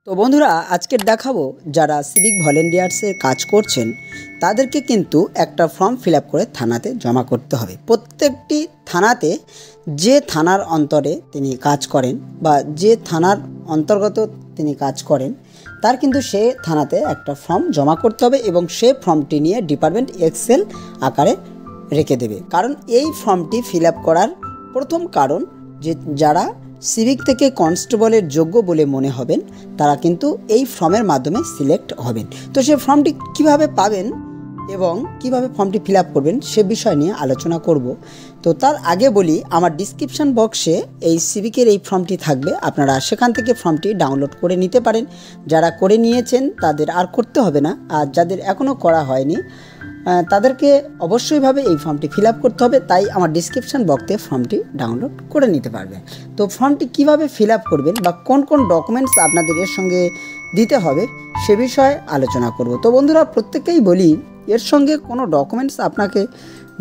তো বন্ধুরা আজকের দেখাবো যারা সিভিক ভলেন্টিয়ার্সের কাজ করছেন তাদেরকে কিন্তু একটা ফর্ম ফিল আপ করে থানাতে জমা করতে হবে। প্রত্যেকটি থানাতে যে থানার অন্তরে তিনি কাজ করেন বা যে থানার অন্তর্গত তিনি কাজ করেন তার কিন্তু সে থানাতে একটা ফর্ম জমা করতে হবে এবং সে ফর্মটি নিয়ে ডিপার্টমেন্ট এক্সেল আকারে রেখে দেবে। কারণ এই ফর্মটি ফিল আপ করার প্রথম কারণ যে যারা সিভিক থেকে কনস্টেবলের যোগ্য বলে মনে হবেন তারা কিন্তু এই ফর্মের মাধ্যমে সিলেক্ট হবেন। তো সেই ফর্মটি কিভাবে পাবেন এবং কিভাবে ফর্মটি ফিল আপ করবেন সে বিষয় নিয়ে আলোচনা করব। তো তার আগে বলি, আমার ডিসক্রিপশান বক্সে এই সিভিকের এই ফর্মটি থাকবে, আপনারা সেখান থেকে ফর্মটি ডাউনলোড করে নিতে পারেন। যারা করে নিয়েছেন তাদের আর করতে হবে না, আর যাদের এখনও করা হয়নি তাদেরকে অবশ্যইভাবে এই ফর্মটি ফিল আপ করতে হবে। তাই আমার ডিসক্রিপশান বক্সে ফর্মটি ডাউনলোড করে নিতে পারবেন। তো ফর্মটি কিভাবে ফিল আপ করবেন বা কোন কোন ডকুমেন্টস আপনাদের এর সঙ্গে দিতে হবে সে বিষয়ে আলোচনা করব। তো বন্ধুরা প্রত্যেককেই বলি এর সঙ্গে কোনো ডকুমেন্টস আপনাকে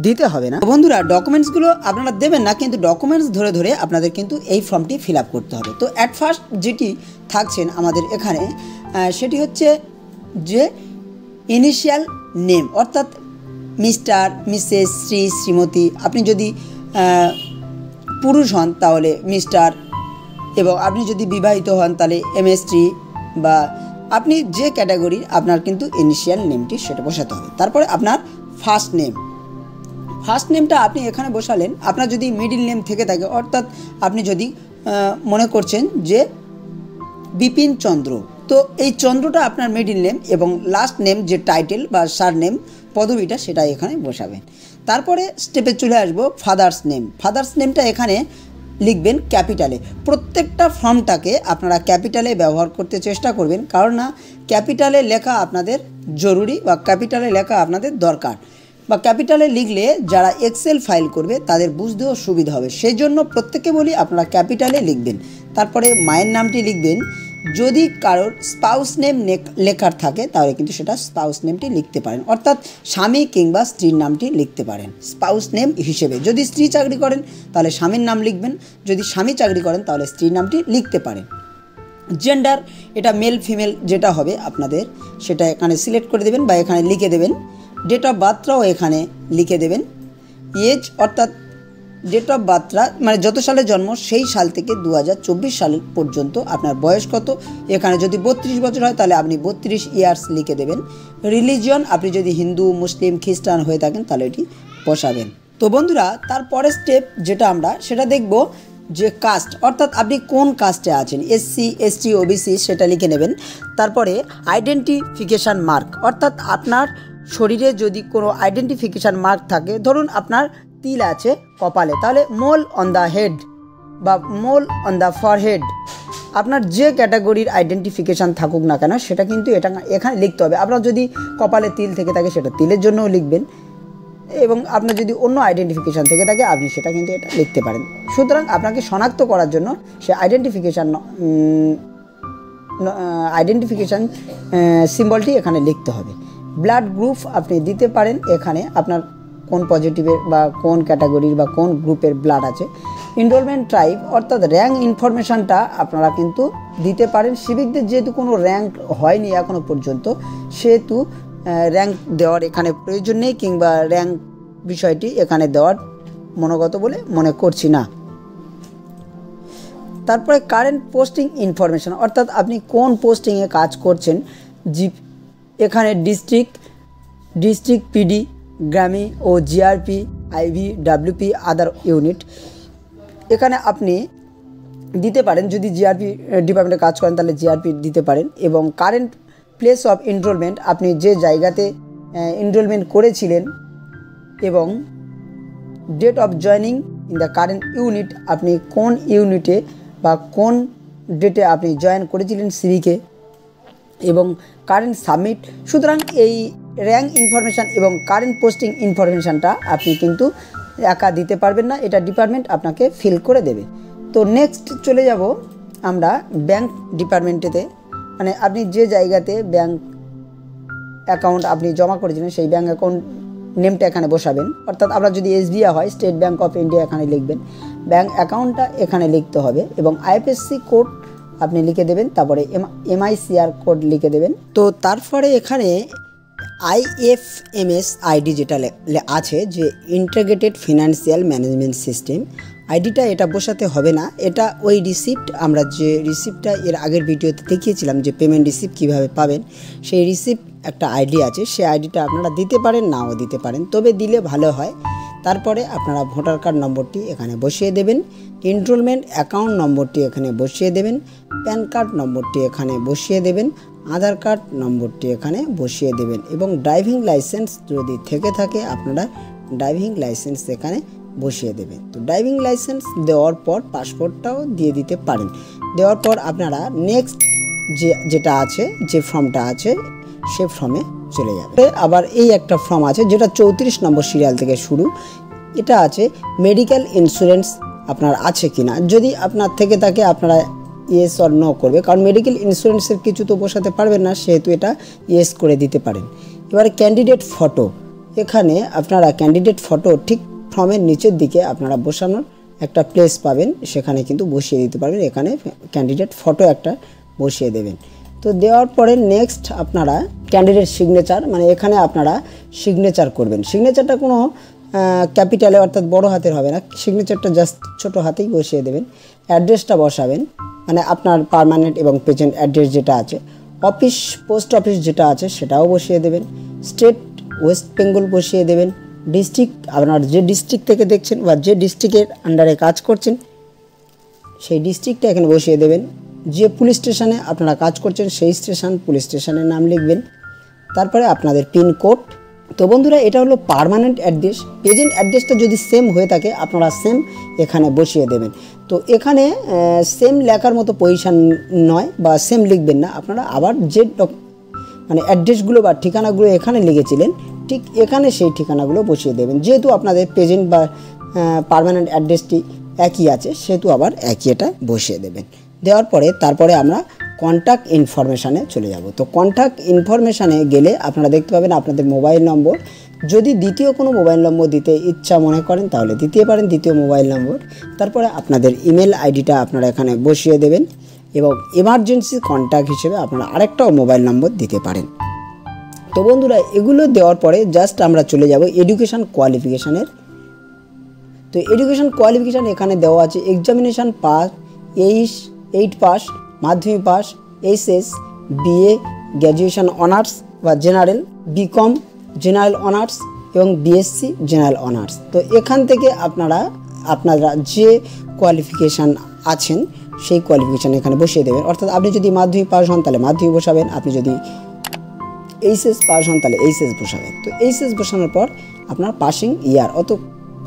দিতে হবে না। বন্ধুরা ডকুমেন্টসগুলো আপনারা দেবেন না, কিন্তু ডকুমেন্টস ধরে ধরে আপনাদের কিন্তু এই ফর্মটি ফিল আপ করতে হবে। তো অ্যাট ফার্স্ট যেটি থাকছেন আমাদের এখানে সেটি হচ্ছে যে ইনিশিয়াল নেম, অর্থাৎ মিস্টার, মিসেস, শ্রী, শ্রীমতী। আপনি যদি পুরুষ হন তাহলে মিস্টার, এবং আপনি যদি বিবাহিত হন তাহলে এমএসটি, বা আপনি যে ক্যাটাগরির আপনার কিন্তু ইনিশিয়াল নেমটি সেটা বসাতে হবে। তারপরে আপনার ফার্স্ট নেম, ফার্স্ট নেমটা আপনি এখানে বসালেন। আপনার যদি মিডিল নেম থেকে থাকে, অর্থাৎ আপনি যদি মনে করছেন যে বিপিন চন্দ্র, তো এই চন্দ্রটা আপনার মিডিল নেম, এবং লাস্ট নেম যে টাইটেল বা সার নেম পদবিটা সেটা এখানে বসাবেন। তারপরে স্টেপে চলে আসবো ফাদার্স নেম। ফাদার্স নেমটা এখানে লিখবেন ক্যাপিটালে। প্রত্যেকটা ফর্মটাকে আপনারা ক্যাপিটালে ব্যবহার করতে চেষ্টা করবেন, কারণ না ক্যাপিটালে লেখা আপনাদের জরুরি বা ক্যাপিটালে লেখা আপনাদের দরকার, বা ক্যাপিটালে লিখলে যারা এক্সেল ফাইল করবে তাদের বুঝতেও সুবিধা হবে। সেই জন্য প্রত্যেকে বলি আপনারা ক্যাপিটালে লিখবেন। তারপরে মায়ের নামটি লিখবেন। যদি কারোর স্পাউস নেম লেখার থাকে তাহলে কিন্তু সেটা স্পাউস নেমটি লিখতে পারেন, অর্থাৎ স্বামী কিংবা স্ত্রীর নামটি লিখতে পারেন স্পাউস নেম হিসেবে। যদি স্ত্রী চাকরি করেন তাহলে স্বামীর নাম লিখবেন, যদি স্বামী চাকরি করেন তাহলে স্ত্রীর নামটি লিখতে পারেন। জেন্ডার, এটা মেল ফিমেল যেটা হবে আপনাদের সেটা এখানে সিলেক্ট করে দেবেন বা এখানে লিখে দেবেন। ডেট অফ বার্থটাও এখানে লিখে দেবেন। এজ, অর্থাৎ ডেট অফ বার্থটা মানে যত সালে জন্ম সেই সাল থেকে 2024 সাল পর্যন্ত আপনার বয়স কত। এখানে যদি 32 বছর হয় তাহলে আপনি 32 ইয়ার্স লিখে দেবেন। রিলিজিয়ন, আপনি যদি হিন্দু, মুসলিম, খ্রিস্টান হয়ে থাকেন তাহলে এটি বসাবেন। তো বন্ধুরা তারপরের স্টেপ যেটা আমরা সেটা দেখব যে কাস্ট, অর্থাৎ আপনি কোন কাস্টে আছেন, এসসি, এসটি, ওবিসি সেটা লিখে নেবেন। তারপরে আইডেন্টিফিকেশান মার্ক, অর্থাৎ আপনার শরীরে যদি কোনো আইডেন্টিফিকেশান মার্ক থাকে, ধরুন আপনার তিল আছে কপালে, তাহলে মোল অন দ্য হেড বা মোল অন দ্য ফরহেড, আপনার যে ক্যাটাগরির আইডেন্টিফিকেশান থাকুক না কেন সেটা কিন্তু এটা এখানে লিখতে হবে। আপনার যদি কপালে তিল থেকে থাকে সেটা তিলের জন্যও লিখবেন, এবং আপনার যদি অন্য আইডেন্টিফিকেশান থেকে থাকে আপনি সেটা কিন্তু এটা লিখতে পারেন। সুতরাং আপনাকে শনাক্ত করার জন্য সে আইডেন্টিফিকেশান সিম্বলটি এখানে লিখতে হবে। ব্লাড গ্রুপ আপনি দিতে পারেন এখানে, আপনার কোন পজিটিভের বা কোন ক্যাটাগরির বা কোন গ্রুপের ব্লাড আছে। এনরোলমেন্ট টাইপ, অর্থাৎ র্যাঙ্ক ইনফরমেশানটা আপনারা কিন্তু দিতে পারেন। সিভিকদের যেহেতু কোনো র্যাঙ্ক হয়নি এখনও পর্যন্ত, সেহেতু র্যাঙ্ক দেওয়ার এখানে প্রয়োজন নেই, কিংবা র্যাঙ্ক বিষয়টি এখানে দেওয়ার মনোগত বলে মনে করছি না। তারপরে কারেন্ট পোস্টিং ইনফরমেশান, অর্থাৎ আপনি কোন পোস্টিংয়ে কাজ করছেন। এখানে ডিস্ট্রিক্ট পিডি, গ্রামী ও জিআরপি, আইভি, ডাব্লিউপি, আদার ইউনিট এখানে আপনি দিতে পারেন। যদি জিআরপি ডিপার্টমেন্টে কাজ করেন তাহলে জিআরপি দিতে পারেন। এবং কারেন্ট প্লেস অফ এনরোলমেন্ট, আপনি যে জায়গাতে এনরোলমেন্ট করেছিলেন, এবং date of joining in the current unit, আপনি কোন ইউনিটে বা কোন ডেটে আপনি জয়েন করেছিলেন সিভিকে, এবং কারেন্ট সাবমিট। সুতরাং এই র্যাঙ্ক ইনফরমেশান এবং কারেন্ট পোস্টিং ইনফরমেশানটা আপনি কিন্তু একা দিতে পারবেন না, এটা ডিপার্টমেন্ট আপনাকে ফিল করে দেবে। তো নেক্সট চলে যাব আমরা ব্যাংক ডিপার্টমেন্টেতে, মানে আপনি যে জায়গাতে ব্যাংক অ্যাকাউন্ট আপনি জমা করেছিলেন সেই ব্যাংক অ্যাকাউন্ট নেমটা এখানে বসাবেন। অর্থাৎ আপনার যদি এসবিআই হয় স্টেট ব্যাংক অফ ইন্ডিয়া এখানে লিখবেন, ব্যাংক অ্যাকাউন্টটা এখানে লিখতে হবে, এবং আইএফএসসি কোড আপনি লিখে দেবেন, তারপরে MICR কোড লিখে দেবেন। তো তারপরে এখানে IFMS আইডি যেটা আছে, যে ইন্টিগ্রেটেড ফিনান্সিয়াল ম্যানেজমেন্ট সিস্টেম আইডিটা, এটা বসাতে হবে না। এটা ওই রিসিপ্ট, আমরা যে রিসিপ্টটা এর আগের ভিডিওতে দেখিয়েছিলাম যে পেমেন্ট রিসিপ্ট কীভাবে পাবেন, সেই রিসিপ্ট একটা আইডি আছে, সেই আইডিটা আপনারা দিতে পারেন, নাও দিতে পারেন, তবে দিলে ভালো হয়। তারপরে আপনারা ভোটার কার্ড নম্বরটি এখানে বসিয়ে দেবেন, এনরোলমেন্ট অ্যাকাউন্ট নম্বরটি এখানে বসিয়ে দেবেন, প্যান কার্ড নম্বরটি এখানে বসিয়ে দেবেন, আধার কার্ড নম্বরটি এখানে বসিয়ে দেবেন, এবং ড্রাইভিং লাইসেন্স যদি থেকে থাকে আপনারা ড্রাইভিং লাইসেন্স এখানে বসিয়ে দেবেন। তো ড্রাইভিং লাইসেন্স দেওয়ার পর পাসপোর্টটাও দিয়ে দিতে পারেন। দেওয়ার পর আপনারা নেক্সট যেটা আছে, যে ফর্মটা আছে, সে ফর্মে চলে যাবে। আবার এই একটা ফর্ম আছে যেটা 34 নম্বর সিরিয়াল থেকে শুরু, এটা আছে মেডিকেল ইন্স্যুরেন্স আপনার আছে কিনা। যদি আপনার থেকে থাকে আপনারা ইয়েস অর নো করবে, কারণ মেডিকেল ইন্স্যুরেন্সের কিছু তো বসাতে পারবেন না, সেহেতু এটা ইয়েস করে দিতে পারেন। এবারে ক্যান্ডিডেট ফটো, এখানে আপনারা ক্যান্ডিডেট ফটো ঠিক ফর্মের নিচের দিকে আপনারা বসানোর একটা প্লেস পাবেন, সেখানে কিন্তু বসিয়ে দিতে পারবেন। এখানে ক্যান্ডিডেট ফটো একটা বসিয়ে দেবেন। তো দেওয়ার পরে নেক্সট আপনারা ক্যান্ডিডেট সিগনেচার, মানে এখানে আপনারা সিগনেচার করবেন। সিগনেচারটা কোনো ক্যাপিটালে অর্থাৎ বড় হাতের হবে না, সিগনেচারটা জাস্ট ছোট হাতেই বসিয়ে দেবেন। অ্যাড্রেসটা বসাবেন, মানে আপনার পার্মানেন্ট এবং প্রেজেন্ট অ্যাড্রেস যেটা আছে, অফিস পোস্ট অফিস যেটা আছে সেটাও বসিয়ে দেবেন, স্টেট ওয়েস্ট বেঙ্গল বসিয়ে দেবেন, ডিস্ট্রিক্ট আপনার যে ডিস্ট্রিক্ট থেকে দেখছেন বা যে ডিস্ট্রিক্টের আন্ডারে কাজ করছেন সেই ডিস্ট্রিক্টটা এখানে বসিয়ে দেবেন, যে পুলিশ স্টেশনে আপনারা কাজ করছেন সেই পুলিশ স্টেশনের নাম লিখবেন, তারপরে আপনাদের পিনকোড। তো বন্ধুরা, এটা হলো পার্মানেন্ট অ্যাড্রেস। প্রেজেন্ট অ্যাড্রেসটা যদি সেম হয়ে থাকে আপনারা সেম এখানে বসিয়ে দেবেন। তো এখানে সেম লেখার মতো পজিশান নয় বা সেম লিখবেন না, আপনারা আবার যে মানে অ্যাড্রেসগুলো বা ঠিকানাগুলো এখানে লিখেছিলেন ঠিক এখানে সেই ঠিকানাগুলো বসিয়ে দেবেন। যেহেতু আপনাদের প্রেজেন্ট বা পার্মানেন্ট অ্যাড্রেসটি একই আছে, সেহেতু আবার একই এটা বসিয়ে দেবেন। দেওয়ার পরে তারপরে আমরা কন্ট্যাক্ট ইনফরমেশানে চলে যাব। তো কন্ট্যাক্ট ইনফরমেশানে গেলে আপনারা দেখতে পাবেন আপনাদের মোবাইল নম্বর, যদি দ্বিতীয় কোনো মোবাইল নম্বর দিতে ইচ্ছা মনে করেন তাহলে দিতে পারেন দ্বিতীয় মোবাইল নম্বর। তারপরে আপনাদের ইমেল আইডিটা আপনারা এখানে বসিয়ে দেবেন, এবং এমার্জেন্সি কন্ট্যাক্ট হিসেবে আপনারা আরেকটাও মোবাইল নম্বর দিতে পারেন। তো বন্ধুরা, এগুলো দেওয়ার পরে জাস্ট আমরা চলে যাব এডুকেশান কোয়ালিফিকেশানের। তো এডুকেশান কোয়ালিফিকেশান এখানে দেওয়া আছে এক্সামিনেশান পাস, 8 পাস, মাধ্যমিক pass, HS, BA, graduation honours বা জেনারেল, BCom জেনারেল অনার্স এবং BSc জেনারেল অনার্স। তো এখান থেকে আপনারা যে কোয়ালিফিকেশান আছেন সেই কোয়ালিফিকেশান এখানে বসিয়ে দেবেন। অর্থাৎ আপনি যদি মাধ্যমিক পাস হন তাহলে মাধ্যমিক বসাবেন, আপনি যদি HS পাস হন তাহলে HS বসাবেন। তো HS বসানোর পর আপনার পাসিং ইয়ার,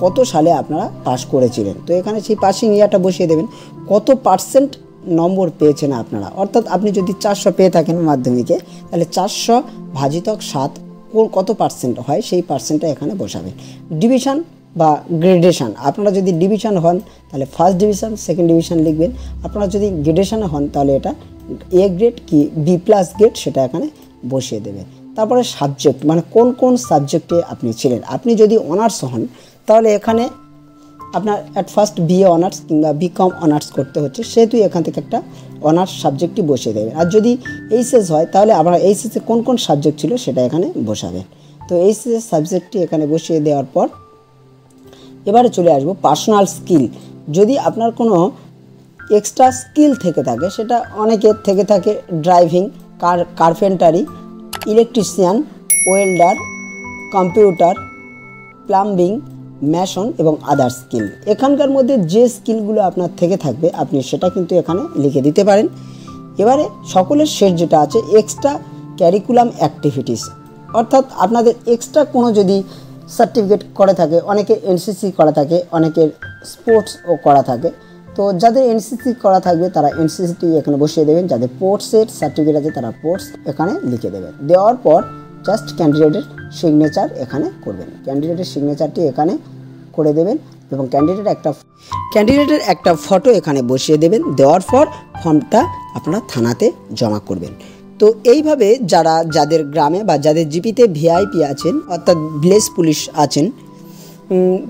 কত সালে আপনারা পাস করেছিলেন, তো এখানে সেই পাসিং ইয়ারটা বসিয়ে দেবেন। কত পার্সেন্ট নম্বর পেয়েছেন আপনারা, অর্থাৎ আপনি যদি 400 পেয়ে থাকেন মাধ্যমিকে, তাহলে 400 ভাজিতক 7 কত পার্সেন্ট হয় সেই পার্সেন্টটা এখানে বসাবেন। ডিভিশন বা গ্রেডেশন, আপনারা যদি ডিভিশন হন তাহলে ফার্স্ট ডিভিশন, সেকেন্ড ডিভিশন লিখবেন। আপনারা যদি গ্রেডেশনে হন তাহলে এটা A গ্রেড কি B+ গ্রেড সেটা এখানে বসিয়ে দেবেন। তারপরে সাবজেক্ট, মানে কোন কোন সাবজেক্টে আপনি ছিলেন। আপনি যদি অনার্স হন তাহলে এখানে আপনার অ্যাট ফার্স্ট BA অনার্স কিংবা BCom অনার্স করতে হচ্ছে, সেহেতু এখান থেকে একটা অনার্স সাবজেক্টটি বসিয়ে দেবেন। আর যদি HS হয় তাহলে আপনার HS কোন কোন সাবজেক্ট ছিল সেটা এখানে বসাবেন। তো HS সাবজেক্টটি এখানে বসিয়ে দেওয়ার পর এবারে চলে আসবো পার্সোনাল স্কিল। যদি আপনার কোনো এক্সট্রা স্কিল থেকে থাকে, সেটা অনেকের থেকে থাকে driving, carpentry, electrician, welder, computer, plumbing, mason এবং আদার স্কিল। এখানকার মধ্যে যে স্কিলগুলো আপনার থেকে থাকবে আপনি সেটা কিন্তু এখানে লিখে দিতে পারেন। এবারে সকলের শেষ যেটা আছে এক্সট্রা ক্যারিকুলাম অ্যাক্টিভিটিস, অর্থাৎ আপনাদের এক্সট্রা কোনো যদি সার্টিফিকেট করা থাকে, অনেকের NCC করা থাকে, অনেকের স্পোর্টসও করা থাকে। তো যাদের NCC করা থাকবে তারা NCCটি এখানে বসিয়ে দেবেন, যাদের স্পোর্টসের সার্টিফিকেট আছে তারা স্পোর্টস এখানে লিখে দেবেন। দেওয়ার পর জাস্ট ক্যান্ডিডেটের সিগনেচার এখানে করবেন, ক্যান্ডিডেটের সিগনেচারটি এখানে করে দেবেন এবং ক্যান্ডিডেটের একটা ফটো এখানে বসিয়ে দেবেন। দেওয়ার পর ফর্মটা আপনারা থানাতে জমা করবেন। তো এইভাবে যাদের গ্রামে বা যাদের জিপিতে VIP আছেন, অর্থাৎ ভিলেজ পুলিশ আছেন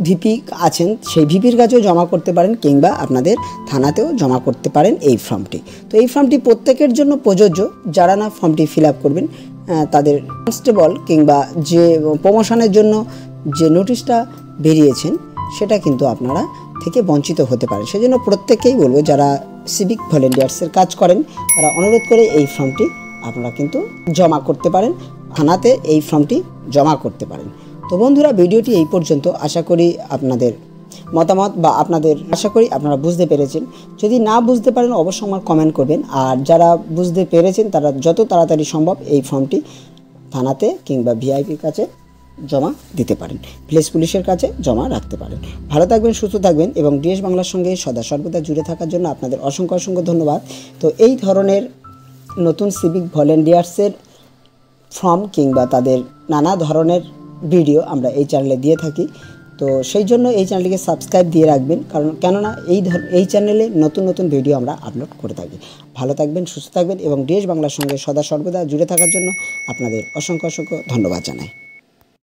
ভিপি আছেন সেই ভিপির কাছেও জমা করতে পারেন, কিংবা আপনাদের থানাতেও জমা করতে পারেন এই ফর্মটি। তো এই ফর্মটি প্রত্যেকের জন্য প্রযোজ্য, যারা না ফর্মটি ফিল আপ করবেন তাদের কনস্টেবল কিংবা যে প্রমোশনের জন্য যে নোটিশটা বেরিয়েছেন সেটা কিন্তু আপনারা থেকে বঞ্চিত হতে পারেন। সেজন্য প্রত্যেককেই বলবো যারা সিভিক ভলেন্টিয়ার্সের কাজ করেন তারা অনুরোধ করে এই ফর্মটি আপনারা কিন্তু জমা করতে পারেন, থানাতে এই ফর্মটি জমা করতে পারেন। তো বন্ধুরা, ভিডিওটি এই পর্যন্ত। আশা করি আপনাদের মতামত বা আশা করি আপনারা বুঝতে পেরেছেন। যদি না বুঝতে পারেন অবশ্যই আমার কমেন্ট করবেন, আর যারা বুঝতে পেরেছেন তারা যত তাড়াতাড়ি সম্ভব এই ফর্মটি থানাতে কিংবা ভিআইপির কাছে জমা দিতে পারেন, ভিলেজ পুলিশের কাছে জমা রাখতে পারেন। ভালো থাকবেন, সুস্থ থাকবেন এবং ডিএস বাংলার সঙ্গে সদা সর্বদা জুড়ে থাকার জন্য আপনাদের অসংখ্য অসংখ্য ধন্যবাদ। তো এই ধরনের নতুন সিভিক ভলেন্টিয়ার্সের ফর্ম কিংবা তাদের নানা ধরনের ভিডিও আমরা এই চ্যানেলে দিয়ে থাকি। তো সেই জন্য এই চ্যানেলটিকে সাবস্ক্রাইব দিয়ে রাখবেন, কেননা এই চ্যানেলে নতুন নতুন ভিডিও আমরা আপলোড করে থাকি। ভালো থাকবেন, সুস্থ থাকবেন এবং ডিএস বাংলার সঙ্গে সদা সর্বদা জুড়ে থাকার জন্য আপনাদের অসংখ্য অসংখ্য ধন্যবাদ জানাই।